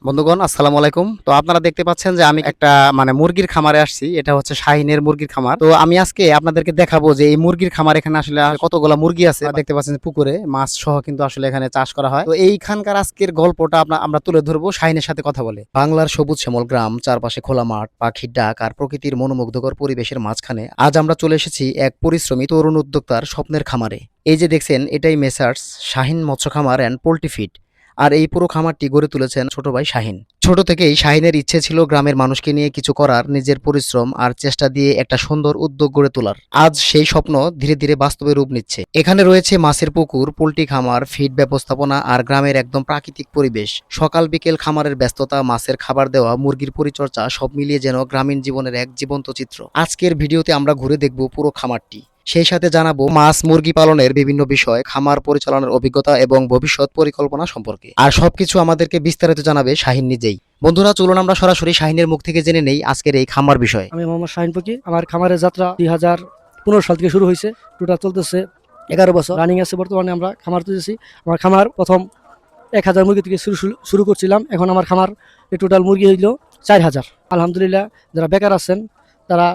বন্ধুগণ আসসালামু আলাইকুম। তো আপনারা দেখতে পাচ্ছেন যে আমি একটা মুরগির খামারে আসছি। এটা হচ্ছে শাহিনের মুরগির খামার। তো আমি আজকে আপনাদেরকে দেখাবো যে এই মুরগির খামার এখানে আসলে কতগুলা মুরগি আছে। দেখতে পাচ্ছেন যে পুকুরে মাছ সহ কিন্তু আসলে এখানে চাষ করা হয়। তো এইখানকার আজকের গল্পটা আমরা তুলে ধরবো শাহিনের সাথে কথা বলে। বাংলার সবুজ শ্যামল গ্রাম, চারপাশে খোলা মাঠ, পাখির ডাক আর প্রকৃতির মনোমুগ্ধকর পরিবেশের মাঝখানে আজ আমরা চলে এসেছি এক পরিশ্রমী তরুণ উদ্যোক্তার স্বপ্নের খামারে। এই যে দেখছেন, এটাই মেসার্স শাহিন মৎস্য খামার অ্যান্ড পোল্ট্রি ফিড। আর এই পুরো খামারটি গড়ে তুলেছেন ছোট ভাই শাহিন। ছোট থেকেই শাহিনের ইচ্ছে ছিল গ্রামের মানুষকে নিয়ে কিছু করার, নিজের পরিশ্রম আর চেষ্টা দিয়ে একটা সুন্দর উদ্যোগ গড়ে তোলার। আজ সেই স্বপ্ন ধীরে ধীরে বাস্তবে রূপ নিচ্ছে। এখানে রয়েছে মাছের পুকুর, পোল্ট্রি খামার, ফিড ব্যবস্থাপনা আর গ্রামের একদম প্রাকৃতিক পরিবেশ। সকাল বিকেল খামারের ব্যস্ততা, মাছের খাবার দেওয়া, মুরগির পরিচর্যা সব মিলিয়ে যেন গ্রামীণ জীবনের এক জীবন্ত চিত্র। আজকের ভিডিওতে আমরা ঘুরে দেখব পুরো খামারটি, সেই সাথে জানাবো মাছ মুরগি পালনের বিভিন্ন বিষয়, খামার পরিচালনার অভিজ্ঞতা এবং ভবিষ্যৎ পরিকল্পনা সম্পর্কে। আর সবকিছু আমাদেরকে বিস্তারিত জানাবে শাহিন নিজেই। বন্ধুরা, চলুন আমরা সরাসরি শাহিনের মুখ থেকে জেনে নেই আজকের এই খামার বিষয়। আমি মোহাম্মদ শাহিন পকি। আমার খামারের যাত্রা 2015 সাল থেকে শুরু হয়েছে। টোটাল চলতেছে 11 বছর রানিং আছে। বর্তমানে আমরা খামার তুলেছি। আমার খামার প্রথম 1000 মুরগি থেকে শুরু করছিলাম। এখন আমার খামার টোটাল মুরগি হইল 4000। আলহামদুলিল্লাহ, যারা বেকার আছেন তারা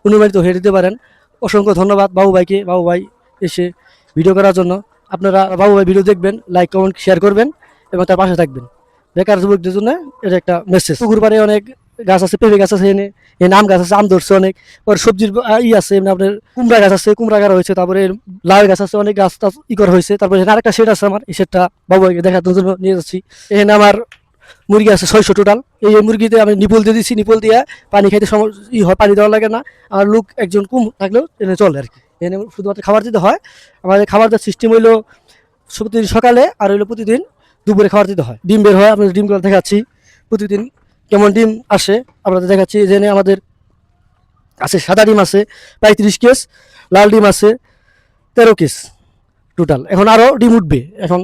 অনুপ্রাণিত হয়ে দিতে পারেন। অসংখ্য ধন্যবাদ বাবু ভাইকে, বাবু ভাই এসে ভিডিও করার জন্য। আপনারা বাবু ভাই ভিডিও দেখবেন, লাইক কমেন্ট শেয়ার করবেন এবং তার পাশে থাকবেন। বেকার যুবকদের জন্য এটা একটা মেসেজ। পুকুর পাড়ে অনেক গাছ আছে, পেঁপে গাছ আছে, এনে আম গাছ আছে, আম ধরছে অনেক। পরে সবজির আছে, আপনার কুমড়া গাছ আছে, কুমড়া গাছ হয়েছে। তারপরে লাউ গাছ আছে, অনেক গাছ করা হয়েছে। তারপরে এখানে আরেকটা শেড আছে আমার, এই শেডটা বাবু ভাইকে দেখার জন্য নিয়ে যাচ্ছি। এখানে আমার মুরগি আছে 600 টোটাল। এই মুরগিতে আমি নিপল দিয়ে দিচ্ছি। নিপল দিয়ে পানি খাইতে হয়, পানি দেওয়া লাগে না। আর লোক একজন কম থাকলেও এনে চলে আর কি। এনে শুধুমাত্র খাবার দিতে হয়। আমাদের খাবার দেওয়ার সিস্টেম হইলো প্রতিদিন সকালে আর হইলো প্রতিদিন দুপুরে খাবার দিতে হয়। ডিম বের হয়, আপনাদের ডিমগুলো দেখাচ্ছি প্রতিদিন কেমন ডিম আসে আপনাদের দেখাচ্ছি। এখানে আমাদের আছে সাদা ডিম আছে 35 কেস, লাল ডিম আছে 13 কেস টোটাল। এখন আরও ডিম উঠবে এখন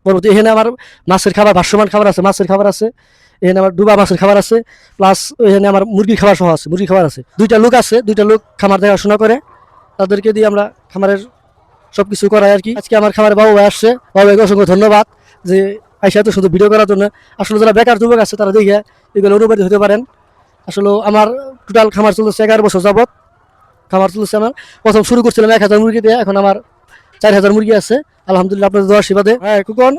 পরবর্তী। এখানে আমার মাছের খাবার, ভাসমান খাবার আছে, মাছের খাবার আছে। এখানে আমার ডুবা মাছের খাবার আছে, প্লাস এখানে আমার মুরগির খাবার সহ আছে, মুরগির খাবার আছে। দুইটা লোক আছে, দুইটা লোক খামার দেখাশোনা করে। তাদেরকে দিয়ে আমরা খামারের সব কিছু করাই আর কি। আজকে আমার খামারে বাবু ভাই আসছে, বাবু ভাইকে অসংখ্য ধন্যবাদ যে আইসা তো শুধু ভিডিও করার জন্য। আসলে যারা বেকার যুবক আছে তারা দেখে এগুলো অনুপ্রাণিত হতে পারেন। আসলে আমার টোটাল খামার চলতেছে 11 বছর যাবত। খামার চলতেছে আমার, প্রথম শুরু করছিলাম 1000 মুরগি দিয়ে, এখন আমার 4000 মুরগি আছে আলহামদুলিল্লাহ। আপনাদের দোয়া আশীর্বাদে। হ্যাঁ কুকন,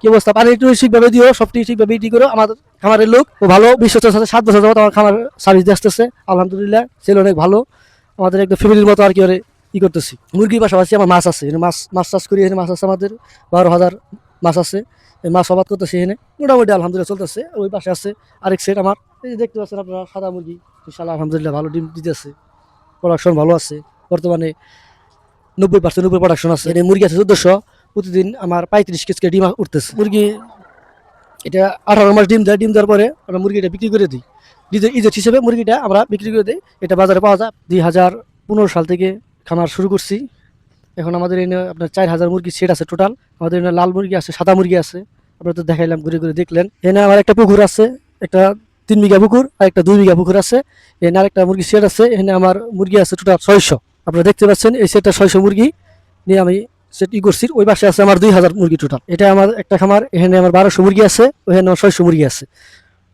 কি অবস্থা? পানি একটু ঠিকভাবে দিও, সবটি ঠিকভাবে ই করো। আমার খামারের লোক ভালো, বিশ্বস্তের সাথে 7 বছর যাবত আমার খামার সার্ভিস দিয়ে আসতেছে আলহামদুলিল্লাহ। ছেলে অনেক ভালো, আমাদের একদম ফ্যামিলির মতো আর কি ওরে ই করতেছি। মুরগির পাশাপাশি আমার মাছ আছে, মাছ চাষ করি। এখানে মাছ আছে আমাদের 12,000 মাছ আছে। এই মাছ আবাদ করতেছি এখানে, মোটামুটি আলহামদুলিল্লাহ চলতেছে। ওই পাশে আছে আরেক সেট আমার, এই যে দেখতে পাচ্ছেন আপনারা, সাদা মুরগি। ইনশাআল্লাহ আলহামদুলিল্লাহ ভালো ডিম দিতেছে, প্রোডাকশন ভালো আছে। বর্তমানে 90% উপরে প্রোডাকশন আছে। এখানে মুরগি আছে 1400। প্রতিদিন আমার 35 কেজি ডিম উঠতেছে। মুরগি এটা 18 মাস ডিম দেয়। ডিম দেওয়ার পরে আমরা মুরগিটা বিক্রি করে দিই। ইজেট হিসেবে মুরগিটা আমরা বিক্রি করে দিই। এটা বাজারে পাওয়া যায়। 2015 সাল থেকে খামার শুরু করছি। এখন আমাদের এনে আপনার 4000 মুরগি সেট আছে টোটাল। আমাদের এনে লাল মুরগি আছে, সাদা মুরগি আছে। আপনারা তো দেখাইলাম, ঘুরে ঘুরে দেখলেন। এনে আমার একটা পুকুর আছে, একটা 3 বিঘা পুকুর আর একটা 2 বিঘা পুকুর আছে। এনে আরেকটা মুরগি সেট আছে। এখানে আমার মুরগি আছে টোটাল 600। আপনারা দেখতে পাচ্ছেন এই সেটটা 600 মুরগি নিয়ে আমি সেট করছি। ওই পাশে আছে আমার 2000 মুরগি টোটাল। এটা আমার একটা খামার। এখানে আমার 1200 মুরগি আছে, ওখানে আমার 600 মুরগি আছে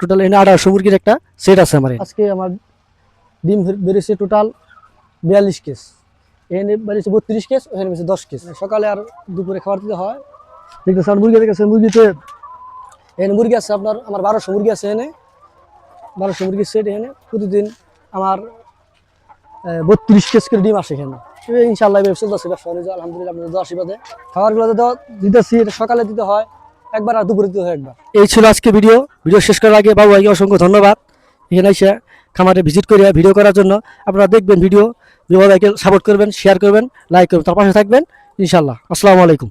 টোটাল। এখানে 1800 মুরগির একটা সেট আছে আমার। আজকে আমার ডিম বেরিয়েছে টোটাল 42 কেস। এখানে বেরিয়েছে 32 কেস, ওখানে বেরিয়েছে 10 কেস। সকালে আর দুপুরে খাবার দিতে হয়। দেখতেছেন মুরগি দেখেছেন, মুরগিতে এখানে মুরগি আছে আপনার আমার 1200 মুরগি আছে। এখানে 1200 মুরগির সেট। এখানে প্রতিদিন আমার 32 কেস করে ডিম আসে এখানে। ইনশাআল্লাহ চলতেছে ব্যবসা আলহামদুলিল্লাহ। আপনাদের আশীর্বাদে খাবারগুলো দিতেছি। সকালে দিতে হয় একবার আর দুপুরে দিতে হয় একবার। এই ছিল আজকে ভিডিও শেষ করার আগে বাবু ভাইকে অসংখ্য ধন্যবাদ এখানে এসে খামারে ভিজিট করে ভিডিও করার জন্য। আপনারা দেখবেন ভিডিও, বাবু ভাইকে সাপোর্ট করবেন, শেয়ার করবেন, লাইক করবেন, তার পাশে থাকবেন ইনশাআল্লাহ। আসসালামু আলাইকুম।